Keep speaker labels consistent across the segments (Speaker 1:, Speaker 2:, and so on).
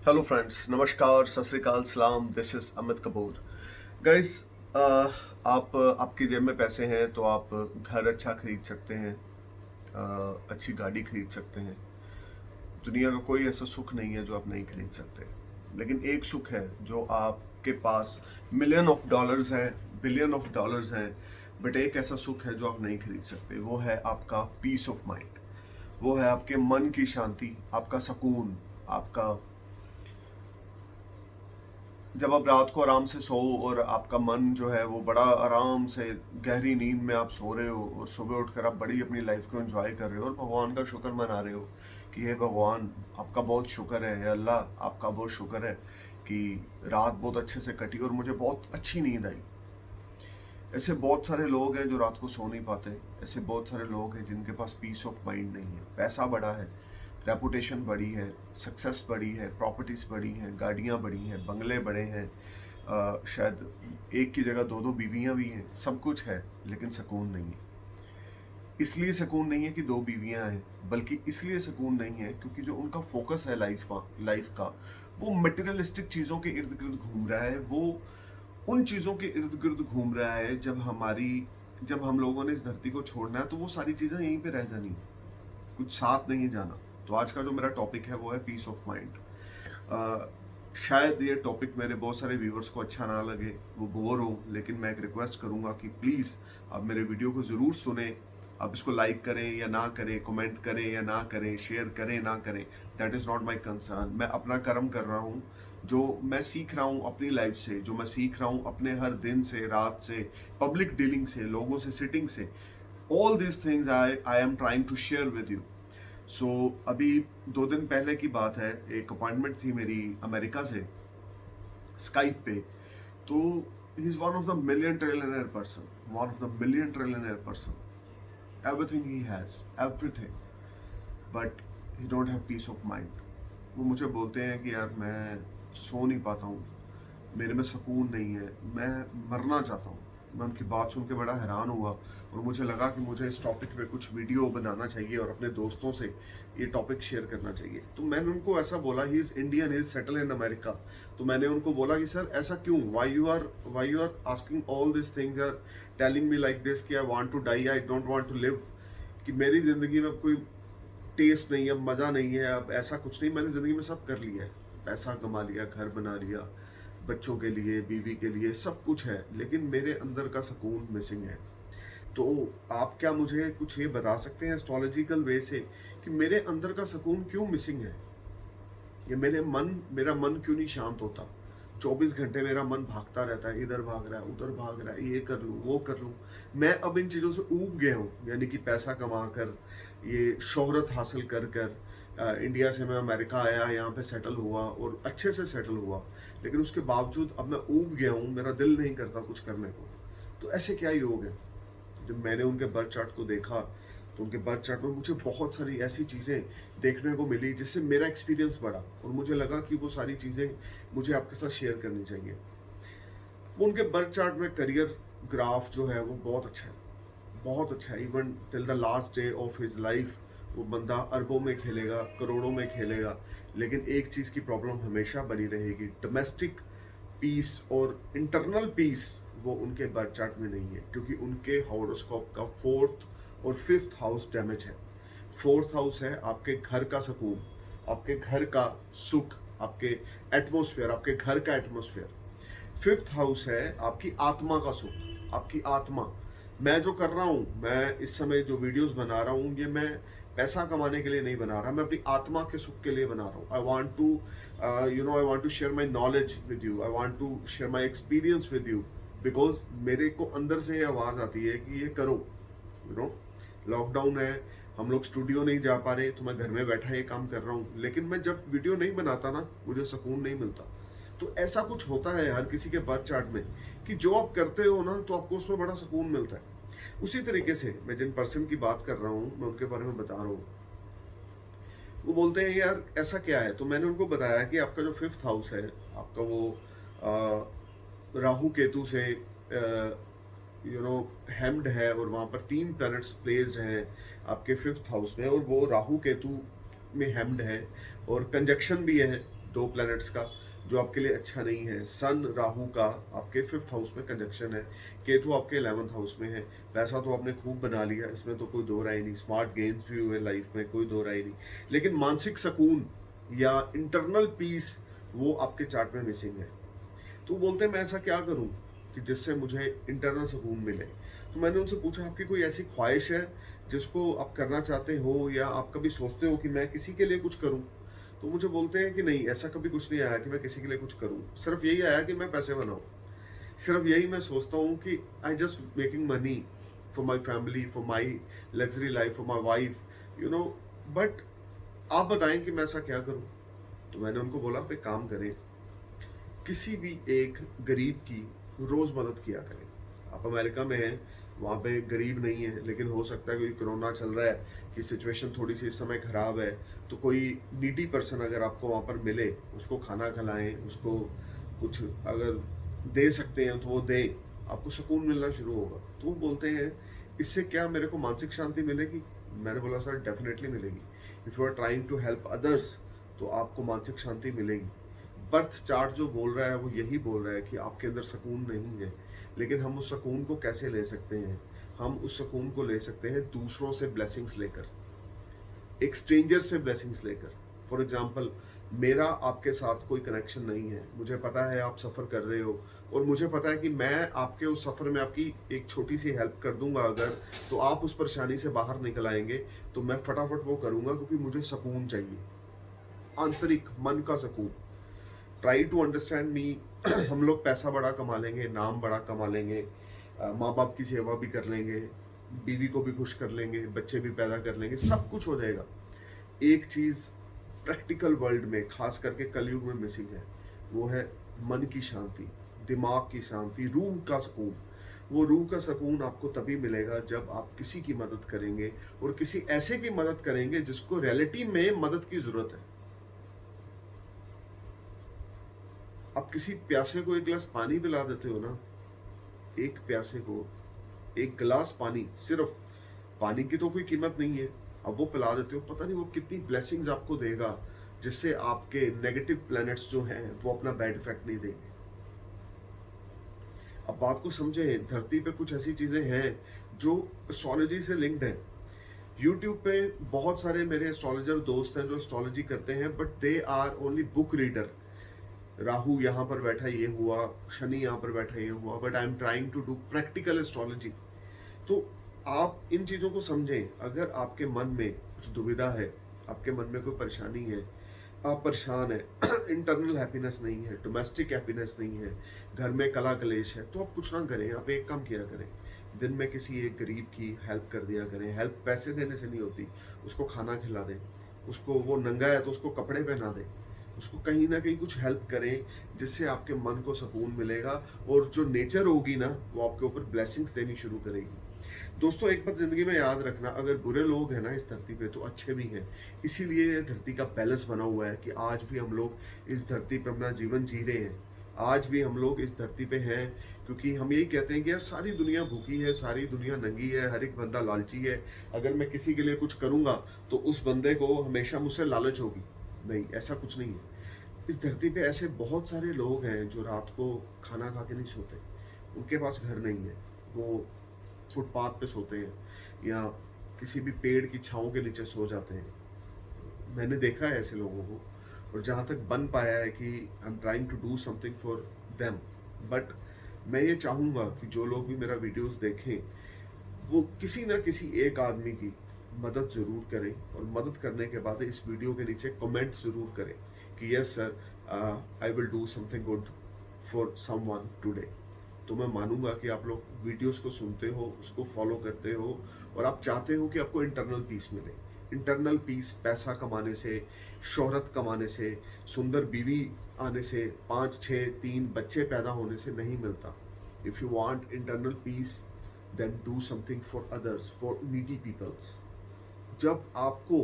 Speaker 1: Hello friends, नमस्कार, सत श्री अकाल, सलाम। This is Amit Kapoor. Guys, आप आपकी जेब में पैसे हैं तो आप घर अच्छा खरीद सकते हैं, अच्छी गाड़ी खरीद सकते हैं। दुनिया का कोई ऐसा सुख नहीं है जो आप नहीं खरीद सकते। लेकिन एक सुख है जो आपके पास मिलियन ऑफ डॉलर्स हैं, बिलियन ऑफ डॉलर्स हैं, बट एक ऐसा सुख है जो आप नहीं खरीद सकते। वो है आपका पीस ऑफ माइंड। वो है आपके मन की शांति, आपका सुकून, आपका जब आप रात को आराम से सो और आपका मन जो है वो बड़ा आराम से गहरी नींद में आप सो रहे हो और सुबह उठकर आप बड़ी अपनी लाइफ को एंजॉय कर रहे हो और भगवान का शुक्र मना रहे हो कि हे भगवान, आपका बहुत शुक्र है, हे अल्लाह आपका बहुत शुक्र है कि रात बहुत अच्छे से कटी और मुझे बहुत अच्छी नींद आई। ऐसे बहुत सारे लोग हैं जो रात को सो नहीं पाते। ऐसे बहुत सारे लोग हैं जिनके पास पीस ऑफ माइंड नहीं है। पैसा बड़ा है, रेपुटेशन बड़ी है, सक्सेस बड़ी है, प्रॉपर्टीज बड़ी हैं, गाड़ियाँ बड़ी हैं, बंगले बड़े हैं, शायद एक की जगह दो दो बीवियाँ भी हैं, सब कुछ है, लेकिन सुकून नहीं है। इसलिए सुकून नहीं है कि दो बीवियाँ हैं, बल्कि इसलिए सुकून नहीं है क्योंकि जो उनका फोकस है लाइफ का, वो मटेरियलिस्टिक चीज़ों के इर्द गिर्द घूम रहा है। वो उन चीज़ों के इर्द गिर्द घूम रहा है। जब हम लोगों ने इस धरती को छोड़ना है तो वो सारी चीज़ें यहीं पे रह जानी, कुछ साथ नहीं जाना। तो आज का जो मेरा टॉपिक है वो है पीस ऑफ माइंड। शायद ये टॉपिक मेरे बहुत सारे व्यूवर्स को अच्छा ना लगे, वो बोर हो, लेकिन मैं एक रिक्वेस्ट करूंगा कि प्लीज़ आप मेरे वीडियो को ज़रूर सुने। आप इसको लाइक करें या ना करें, कमेंट करें या ना करें, शेयर करें ना करें, that is not my concern. मैं अपना कर्म कर रहा हूँ। जो मैं सीख रहा हूँ अपनी लाइफ से, जो मैं सीख रहा हूँ अपने हर दिन से, रात से, पब्लिक डीलिंग से, लोगों से, सिटिंग से, all this things I am trying to share with you. So अभी 2 दिन पहले की बात है, एक अपॉइंटमेंट थी मेरी अमेरिका से, स्काइप पे। तो he is one of the million trillionaire person, one of the million trillionaire person. Everything he has, everything, but he don't have piece of mind. वो मुझे बोलते हैं कि यार मैं सो नहीं पाता हूँ, मेरे में सुकून नहीं है, मैं मरना चाहता हूँ। मैं उनकी बात सुन के बड़ा हैरान हुआ और मुझे लगा कि मुझे इस टॉपिक पे कुछ वीडियो बनाना चाहिए और अपने दोस्तों से ये टॉपिक शेयर करना चाहिए। तो मैंने उनको ऐसा बोला, he is Indian, he is settle in America. तो मैंने उनको बोला कि सर ऐसा क्यों, why you are asking all this things, are telling me like this कि I want to die, I don't want to live, कि मेरी ज़िंदगी में अब कोई टेस्ट नहीं है, मज़ा नहीं है, अब ऐसा कुछ नहीं, मैंने ज़िंदगी में सब कर लिया है। पैसा कमा लिया, घर बना लिया, बच्चों के लिए, बीवी के लिए, सब कुछ है, लेकिन मेरे अंदर का सुकून मिसिंग है। तो आप क्या मुझे कुछ ये बता सकते हैं एस्ट्रोलॉजिकल वे से कि मेरे अंदर का सुकून क्यों मिसिंग है? ये मेरा मन क्यों नहीं शांत होता? 24 घंटे मेरा मन भागता रहता है, इधर भाग रहा है, उधर भाग रहा है, ये कर लूँ, वो कर लूँ। मैं अब इन चीज़ों से ऊब गया हूँ, यानी कि पैसा कमा कर, ये शोहरत हासिल कर कर, इंडिया से मैं अमेरिका आया, यहाँ पे सेटल हुआ और अच्छे से सेटल हुआ, लेकिन उसके बावजूद अब मैं ऊब गया हूँ, मेरा दिल नहीं करता कुछ करने को। तो ऐसे क्या योग है? जब मैंने उनके बर्थ चार्ट को देखा तो उनके बर्थ चार्ट में मुझे बहुत सारी ऐसी चीज़ें देखने को मिली जिससे मेरा एक्सपीरियंस बढ़ा और मुझे लगा कि वो सारी चीज़ें मुझे आपके साथ शेयर करनी चाहिए। वो उनके बर्थ चार्ट में करियर ग्राफ जो है वो बहुत अच्छा है, बहुत अच्छा है। Even till the last day of his life वो बंदा अरबों में खेलेगा, करोड़ों में खेलेगा, लेकिन एक चीज़ की प्रॉब्लम हमेशा बनी रहेगी, डोमेस्टिक पीस और इंटरनल पीस, वो उनके बर्थ चार्ट में नहीं है, क्योंकि उनके हॉरोस्कोप का 4th और 5th हाउस डैमेज है। 4th हाउस है आपके घर का सुकून, आपके घर का सुख, आपके एटमोसफेयर, आपके घर का एटमोसफेयर। 5th हाउस है आपकी आत्मा का सुख, आपकी आत्मा। मैं जो कर रहा हूँ, मैं इस समय जो वीडियोस बना रहा हूँ, ये मैं पैसा कमाने के लिए नहीं बना रहा, मैं अपनी आत्मा के सुख के लिए बना रहा हूँ। I want to I want to share my knowledge with you, I want to share my experience with you, because मेरे को अंदर से ये आवाज़ आती है कि ये करो। लॉकडाउन है, हम लोग स्टूडियो नहीं जा पा रहे, तो मैं घर में बैठा ये काम कर रहा हूँ, लेकिन मैं जब वीडियो नहीं बनाता ना, मुझे सुकून नहीं मिलता। तो ऐसा कुछ होता है हर किसी के बर्थ चार्ट में कि जो आप करते हो ना, तो आपको उसमें बड़ा सुकून मिलता है। उसी तरीके से मैं जिन पर्सन की बात कर रहा हूँ, मैं उनके बारे में बता रहा हूँ। वो बोलते हैं यार ऐसा क्या है, तो मैंने उनको बताया कि आपका जो 5th हाउस है, आपका वो राहु केतु से हेम्ड है और वहाँ पर 3 प्लैनेट्स प्लेस्ड हैं आपके 5th हाउस में, और वो राहु केतु में हेम्ड है और कंजक्शन भी है दो प्लैनेट्स का जो आपके लिए अच्छा नहीं है। सन राहु का आपके 5th हाउस में कंजक्शन है, केतु आपके 11th हाउस में है। पैसा तो आपने खूब बना लिया, इसमें तो कोई दो राय नहीं, स्मार्ट गेन्स भी हुए लाइफ में, कोई दो राय नहीं, लेकिन मानसिक सुकून या इंटरनल पीस वो आपके चार्ट में मिसिंग है। तो बोलते हैं मैं ऐसा क्या करूं कि जिससे मुझे इंटरनल सुकून मिले। तो मैंने उनसे पूछा आपकी कोई ऐसी ख्वाहिश है जिसको आप करना चाहते हो, या आप कभी सोचते हो कि मैं किसी के लिए कुछ करूं? तो मुझे बोलते हैं कि नहीं, ऐसा कभी कुछ नहीं आया कि मैं किसी के लिए कुछ करूं, सिर्फ यही आया कि मैं पैसे बनाऊं। सिर्फ यही मैं सोचता हूँ कि I just making money for my family, for my luxury life, for my wife, you know. But आप बताएं कि मैं ऐसा क्या करूं? तो मैंने उनको बोला आप एक काम करें, किसी भी एक गरीब की रोज़ मदद किया करें। आप अमेरिका में हैं, वहाँ पे गरीब नहीं है, लेकिन हो सकता है कोई कोरोना चल रहा है कि सिचुएशन थोड़ी सी इस समय ख़राब है, तो कोई नीडी पर्सन अगर आपको वहाँ पर मिले, उसको खाना खिलाएं, उसको कुछ अगर दे सकते हैं तो वो दें, आपको सुकून मिलना शुरू होगा। तो वो बोलते हैं इससे क्या मेरे को मानसिक शांति मिलेगी? मैंने बोला सर डेफिनेटली मिलेगी। If you are trying to help others तो आपको मानसिक शांति मिलेगी। बर्थ चार्ट जो बोल रहा है वो यही बोल रहा है कि आपके अंदर सुकून नहीं है, लेकिन हम उस सुकून को कैसे ले सकते हैं? हम उस सुकून को ले सकते हैं दूसरों से ब्लेसिंग्स लेकर, एक स्ट्रेंजर से ब्लेसिंग्स लेकर। फॉर एग्जाम्पल, मेरा आपके साथ कोई कनेक्शन नहीं है, मुझे पता है आप सफ़र कर रहे हो, और मुझे पता है कि मैं आपके उस सफ़र में आपकी एक छोटी सी हेल्प कर दूंगा अगर, तो आप उस परेशानी से बाहर निकल आएंगे, तो मैं फटाफट वो करूंगा क्योंकि मुझे सुकून चाहिए, आंतरिक मन का सुकून। Try to understand me. हम लोग पैसा बड़ा कमा लेंगे, नाम बड़ा कमा लेंगे, माँ बाप की सेवा भी कर लेंगे, बीवी को भी खुश कर लेंगे, बच्चे भी पैदा कर लेंगे, सब कुछ हो जाएगा। एक चीज़ प्रैक्टिकल वर्ल्ड में खास करके कलयुग में मिसिंग है, वो है मन की शांति, दिमाग की शांति, रूह का सुकून। वो रूह का सुकून आपको तभी मिलेगा जब आप किसी की मदद करेंगे, और किसी ऐसे की मदद करेंगे जिसको रियलिटी में मदद की ज़रूरत है। आप किसी प्यासे को एक गिलास पानी पिला देते हो ना, एक प्यासे को एक गिलास पानी, सिर्फ पानी की तो कोई कीमत नहीं है, अब वो पिला देते हो, पता नहीं वो कितनी ब्लेसिंग्स आपको देगा, जिससे आपके नेगेटिव प्लैनेट्स जो हैं वो अपना बैड इफेक्ट नहीं देंगे। अब बात को समझें, धरती पे कुछ ऐसी चीज़ें हैं जो एस्ट्रोलॉजी से लिंक्ड है। यूट्यूब पे बहुत सारे मेरे एस्ट्रोलॉजर दोस्त हैं जो एस्ट्रोलॉजी करते हैं, but they are only book reader. Rahu यहाँ पर बैठा ये हुआ, शनि यहाँ पर बैठा ये हुआ, but I am trying to do practical astrology. तो आप इन चीज़ों को समझें। अगर आपके मन में कुछ दुविधा है, आपके मन में कोई परेशानी है, आप परेशान है, इंटरनल हैप्पीनेस नहीं है, डोमेस्टिक हैप्पीनेस नहीं है, घर में कला कलेश है, तो आप कुछ ना करें, आप एक काम किया करें, दिन में किसी एक गरीब की हेल्प कर दिया करें। हेल्प पैसे देने से नहीं होती, उसको खाना खिला दें, उसको, वो नंगा है तो उसको कपड़े पहना दें, उसको कहीं ना कहीं कुछ हेल्प करें, जिससे आपके मन को सुकून मिलेगा, और जो नेचर होगी ना वो आपके ऊपर ब्लेसिंग्स देनी शुरू करेगी। दोस्तों एक बात ज़िंदगी में याद रखना, अगर बुरे लोग हैं ना इस धरती पे तो अच्छे भी हैं, इसीलिए धरती का बैलेंस बना हुआ है कि आज भी हम लोग इस धरती पे अपना जीवन जी रहे हैं। आज भी हम लोग इस धरती पे हैं क्योंकि हम यही कहते हैं कि यार सारी दुनिया भूखी है, सारी दुनिया नंगी है, हर एक बंदा लालची है, अगर मैं किसी के लिए कुछ करूँगा तो उस बंदे को हमेशा मुझसे लालच होगी। नहीं, ऐसा कुछ नहीं है। इस धरती पे ऐसे बहुत सारे लोग हैं जो रात को खाना खा के नहीं सोते, उनके पास घर नहीं है, वो फुटपाथ पे सोते हैं या किसी भी पेड़ की छाँव के नीचे सो जाते हैं। मैंने देखा है ऐसे लोगों को, और जहाँ तक बन पाया है कि I am trying to do something for them. But मैं ये चाहूँगा कि जो लोग भी मेरा वीडियोस देखें वो किसी ना किसी एक आदमी की मदद ज़रूर करें, और मदद करने के बाद इस वीडियो के नीचे कमेंट ज़रूर करें कि yes sir, I will do something good for someone today. तो मैं मानूंगा कि आप लोग वीडियोस को सुनते हो, उसको फॉलो करते हो, और आप चाहते हो कि आपको इंटरनल पीस मिले। इंटरनल पीस पैसा कमाने से, शोहरत कमाने से, सुंदर बीवी आने से, 5 6 3 बच्चे पैदा होने से नहीं मिलता। If you want internal peace then do something for others, for needy peoples. जब आपको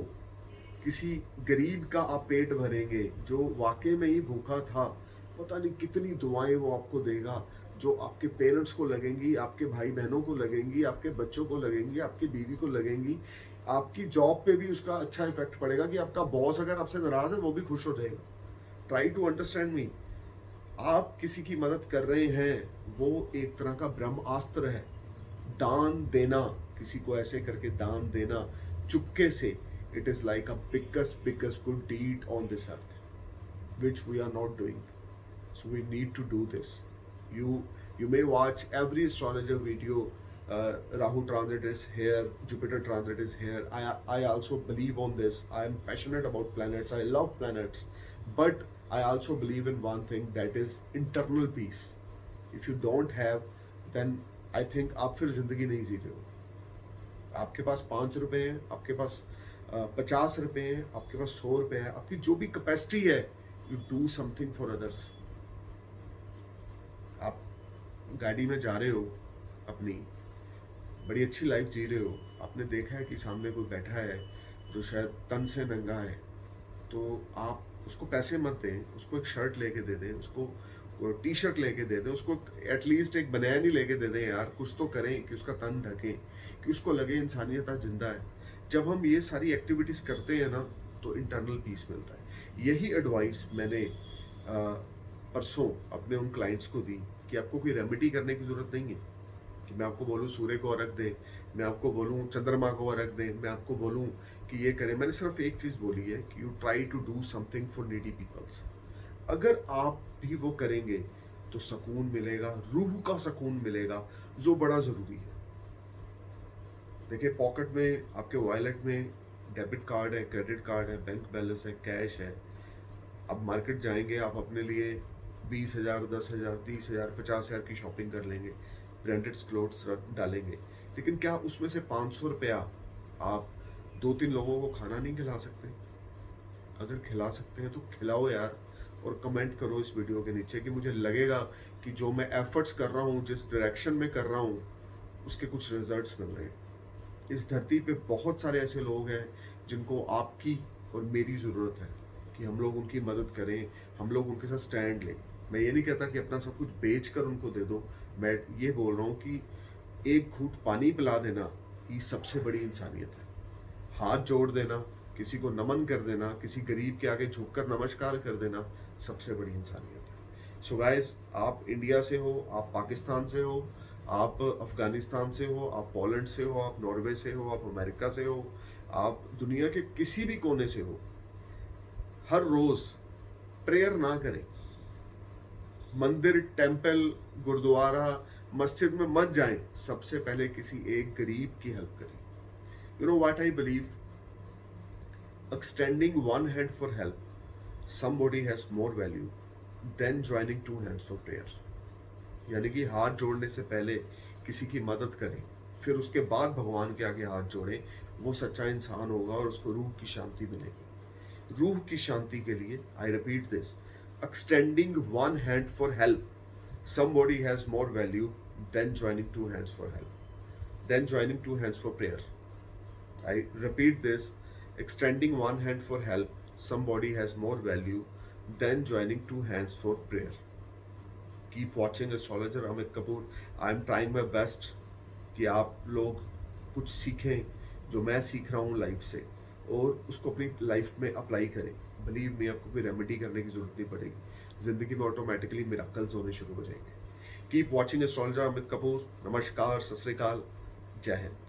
Speaker 1: किसी गरीब का आप पेट भरेंगे जो वाकई में ही भूखा था, पता नहीं कितनी दुआएं वो आपको देगा, जो आपके पेरेंट्स को लगेंगी, आपके भाई बहनों को लगेंगी, आपके बच्चों को लगेंगी, आपकी बीवी को लगेंगी। आपकी जॉब पे भी उसका अच्छा इफेक्ट पड़ेगा कि आपका बॉस अगर आपसे नाराज है वो भी खुश हो जाएगा। Try to understand me. आप किसी की मदद कर रहे हैं, वो एक तरह का ब्रह्मास्त्र है। दान देना, किसी को ऐसे करके दान देना चुपके से, it is like a biggest biggest good deed on this earth which we are not doing. So we need to do this. You may watch every astrologer video. Rahu transit is here, Jupiter transit is here. I also believe on this. I am passionate about planets. I love planets, but I also believe in one thing, that is internal peace. If you don't have, then I think आप फिर जिंदगी नहीं जी रहे हो। आपके पास 5 रुपए हैं, आपके पास 50 रुपए हैं, आपके पास 100 रुपए है, आपकी जो भी कैपेसिटी है, you do something for others. आप गाड़ी में जा रहे हो, अपनी बड़ी अच्छी लाइफ जी रहे हो, आपने देखा है कि सामने कोई बैठा है जो शायद तन से नंगा है, तो आप उसको पैसे मत दें, उसको एक शर्ट लेके दे दें, उसको टी शर्ट लेके दे दें, उसको एटलीस्ट एक बनैन ही लेके दे दें यार, कुछ तो करें कि उसका तन ढके, कि उसको लगे इंसानियत जिंदा है। जब हम ये सारी एक्टिविटीज़ करते हैं ना, तो इंटरनल पीस मिलता है। यही एडवाइस मैंने परसों अपने उन क्लाइंट्स को दी कि आपको कोई रेमेडी करने की ज़रूरत नहीं है कि मैं आपको बोलूँ सूर्य को अर्घ दें, मैं आपको बोलूँ चंद्रमा को अर्घ दें, मैं आपको बोलूँ कि ये करें। मैंने सिर्फ एक चीज़ बोली है कि you try to do something for needy peoples. अगर आप भी वो करेंगे तो सुकून मिलेगा, रूह का सुकून मिलेगा, जो बड़ा ज़रूरी है। देखिए, पॉकेट में, आपके वॉलेट में डेबिट कार्ड है, क्रेडिट कार्ड है, बैंक बैलेंस है, कैश है। अब मार्केट जाएंगे, आप अपने लिए 20,000, 10,000, 30,000, 50,000 की शॉपिंग कर लेंगे, ब्रांडेड क्लोथ्स डालेंगे, लेकिन क्या उसमें से 500 रुपया आप 2-3 लोगों को खाना नहीं खिला सकते? अगर खिला सकते हैं तो खिलाओ यार, और कमेंट करो इस वीडियो के नीचे कि मुझे लगेगा कि जो मैं एफर्ट्स कर रहा हूँ, जिस डायरेक्शन में कर रहा हूँ, उसके कुछ रिजल्ट्स मिल रहे हैं। इस धरती पे बहुत सारे ऐसे लोग हैं जिनको आपकी और मेरी ज़रूरत है कि हम लोग उनकी मदद करें, हम लोग उनके साथ स्टैंड लें। मैं ये नहीं कहता कि अपना सब कुछ बेच कर उनको दे दो, मैं ये बोल रहा हूँ कि एक घूंट पानी पिला देना ही सबसे बड़ी इंसानियत है। हाथ जोड़ देना, किसी को नमन कर देना, किसी गरीब के आगे झुककर नमस्कार कर देना, सबसे बड़ी इंसानियत है। सो गाइस, आप इंडिया से हो, आप पाकिस्तान से हो, आप अफ़गानिस्तान से हो, आप पोलैंड से हो, आप नॉर्वे से हो, आप अमेरिका से हो, आप दुनिया के किसी भी कोने से हो, हर रोज़ प्रेयर ना करें। मंदिर, टेंपल, गुरुद्वारा, मस्जिद में मत जाएं, सबसे पहले किसी एक गरीब की हेल्प करें। You know what I believe, extending one hand for help somebody has more value than joining two hands for prayer। यानी कि हाथ जोड़ने से पहले किसी की मदद करें, फिर उसके बाद भगवान के आगे हाथ जोड़ें, वो सच्चा इंसान होगा और उसको रूह की शांति मिलेगी। रूह की शांति के लिए, I repeat this, extending one hand for help somebody has more value than joining two hands for help, than joining two hands for prayer। I repeat this, extending one hand for help somebody has more value than joining two hands for prayer। Keep watching astrologer Amit Kapoor। I am trying my best कि आप लोग कुछ सीखें जो मैं सीख रहा हूँ लाइफ से, और उसको अपनी लाइफ में अप्लाई करें। बिलीव मी, आपको कोई रेमेडी करने की जरूरत नहीं पड़ेगी, जिंदगी में ऑटोमेटिकली मिराकल्स होने शुरू हो जाएंगे। Keep watching astrologer Amit Kapoor. नमस्कार, सत श्री अकाल, जय हिंद।